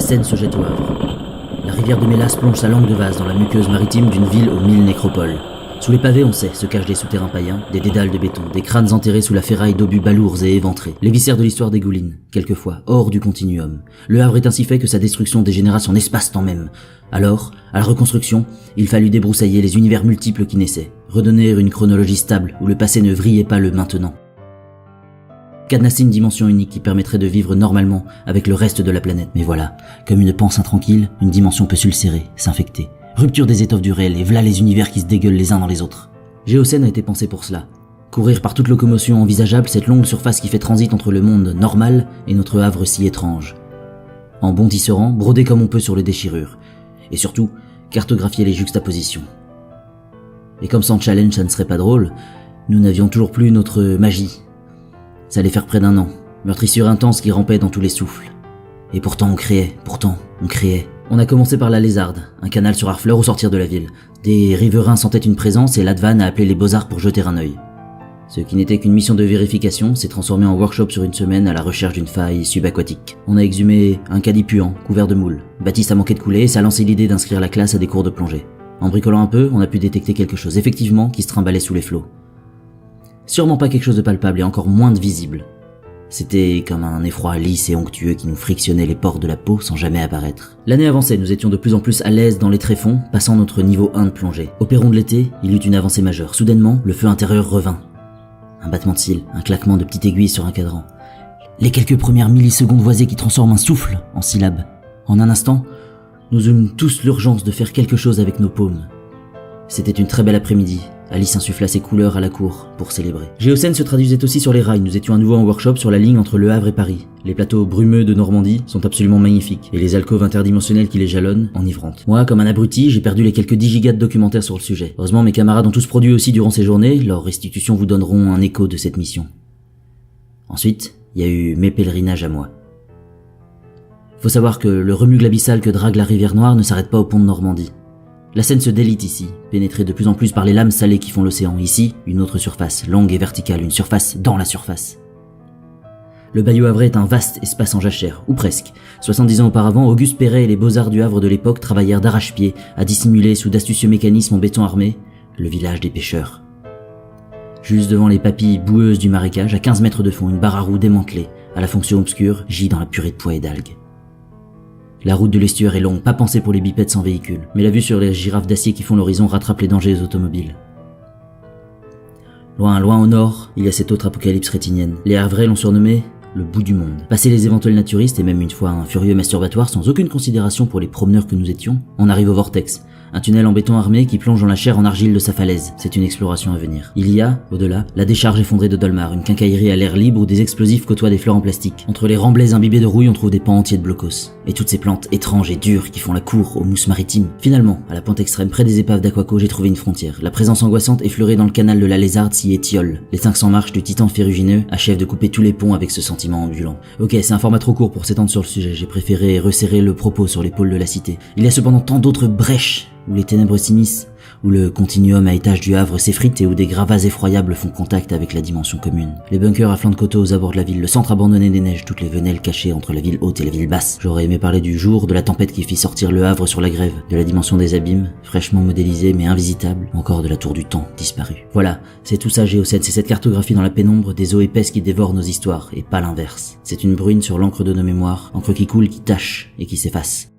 Seine se jette au Havre. La rivière de Mélas plonge sa langue de vase dans la muqueuse maritime d'une ville aux 1000 nécropoles. Sous les pavés, on sait, se cachent des souterrains païens, des dédales de béton, des crânes enterrés sous la ferraille d'obus balourds et éventrés. Les viscères de l'histoire dégoulinent, quelquefois, hors du continuum. Le Havre est ainsi fait que sa destruction dégénéra son espace-temps même. Alors, à la reconstruction, il fallut débroussailler les univers multiples qui naissaient, redonner une chronologie stable où le passé ne vrillait pas le maintenant. Cadenasser une dimension unique qui permettrait de vivre normalement avec le reste de la planète. Mais voilà, comme une panse intranquille, une dimension peut s'ulcérer, s'infecter. Rupture des étoffes du réel et v'là les univers qui se dégueulent les uns dans les autres. Géocène a été pensé pour cela. Courir par toute locomotion envisageable cette longue surface qui fait transit entre le monde normal et notre Havre si étrange. En bon tisserand, broder comme on peut sur les déchirures. Et surtout, cartographier les juxtapositions. Et comme sans challenge ça ne serait pas drôle, nous n'avions toujours plus notre magie. Ça allait faire près d'1 an, meurtrissure intense qui rampait dans tous les souffles. Et pourtant on créait. On a commencé par la Lézarde, un canal sur Harfleur au sortir de la ville. Des riverains sentaient une présence et Ladvan a appelé les Beaux-Arts pour jeter un œil. Ce qui n'était qu'une mission de vérification s'est transformé en workshop sur une semaine à la recherche d'une faille subaquatique. On a exhumé un caddie puant, couvert de moules. Baptiste a manqué de couler et ça a lancé l'idée d'inscrire la classe à des cours de plongée. En bricolant un peu, on a pu détecter quelque chose, effectivement, qui se trimballait sous les flots. Sûrement pas quelque chose de palpable et encore moins de visible. C'était comme un effroi lisse et onctueux qui nous frictionnait les pores de la peau sans jamais apparaître. L'année avançait, nous étions de plus en plus à l'aise dans les tréfonds, passant notre niveau 1 de plongée. Au perron de l'été, il eut une avancée majeure. Soudainement, le feu intérieur revint. Un battement de cils, un claquement de petite aiguille sur un cadran. Les quelques premières millisecondes voisées qui transforment un souffle en syllabes. En un instant, nous eûmes tous l'urgence de faire quelque chose avec nos paumes. C'était une très belle après-midi. Alice insuffla ses couleurs à la cour pour célébrer. Géocène se traduisait aussi sur les rails. Nous étions à nouveau en workshop sur la ligne entre Le Havre et Paris. Les plateaux brumeux de Normandie sont absolument magnifiques et les alcôves interdimensionnelles qui les jalonnent enivrantes. Moi, comme un abruti, j'ai perdu les quelques 10 gigas de documentaires sur le sujet. Heureusement, mes camarades ont tous produit aussi durant ces journées. Leurs restitutions vous donneront un écho de cette mission. Ensuite, il y a eu mes pèlerinages à moi. Faut savoir que le remue abyssal que drague la rivière Noire ne s'arrête pas au pont de Normandie. La Seine se délite ici, pénétrée de plus en plus par les lames salées qui font l'océan. Ici, une autre surface, longue et verticale, une surface dans la surface. Le Bayou Havrais est un vaste espace en jachère, ou presque. 70 ans auparavant, Auguste Perret et les Beaux-Arts du Havre de l'époque travaillèrent d'arrache-pied à dissimuler sous d'astucieux mécanismes en béton armé le village des pêcheurs. Juste devant les papilles boueuses du marécage, à 15 mètres de fond, une barre à roues démantelée, à la fonction obscure, gît dans la purée de pois et d'algues. La route de l'estuaire est longue, pas pensée pour les bipèdes sans véhicule, mais la vue sur les girafes d'acier qui font l'horizon rattrape les dangers automobiles. Loin, loin au nord, il y a cette autre apocalypse rétinienne. Les Havrais l'ont surnommé le bout du monde. Passé les éventuels naturistes et même une fois un furieux masturbatoire sans aucune considération pour les promeneurs que nous étions, on arrive au vortex. Un tunnel en béton armé qui plonge dans la chair en argile de sa falaise. C'est une exploration à venir. Il y a, au-delà, la décharge effondrée de Dolmar, une quincaillerie à l'air libre où des explosifs côtoient des fleurs en plastique. Entre les remblais imbibés de rouille, on trouve des pans entiers de blocos. Et toutes ces plantes étranges et dures qui font la cour aux mousses maritimes. Finalement, à la pointe extrême, près des épaves d'Aquaco, j'ai trouvé une frontière. La présence angoissante effleurée dans le canal de la Lézarde s'y étiole. Les 500 marches du titan ferrugineux achèvent de couper tous les ponts avec ce sentiment ambulant. Ok, c'est un format trop court pour s'étendre sur le sujet. J'ai préféré resserrer le propos sur les pôles de la cité. Il y a cependant tant d'autres brèches où les ténèbres s'immiscent, où le continuum à étage du Havre s'effrite et où des gravats effroyables font contact avec la dimension commune. Les bunkers à flanc de coteaux aux abords de la ville, le centre abandonné des neiges, toutes les venelles cachées entre la ville haute et la ville basse. J'aurais aimé parler du jour, de la tempête qui fit sortir le Havre sur la grève, de la dimension des abîmes, fraîchement modélisée mais invisitable, encore de la tour du temps, disparue. Voilà, c'est tout ça Géocène, c'est cette cartographie dans la pénombre des eaux épaisses qui dévorent nos histoires, et pas l'inverse. C'est une bruine sur l'encre de nos mémoires, encre qui coule, qui tâche et qui s'efface.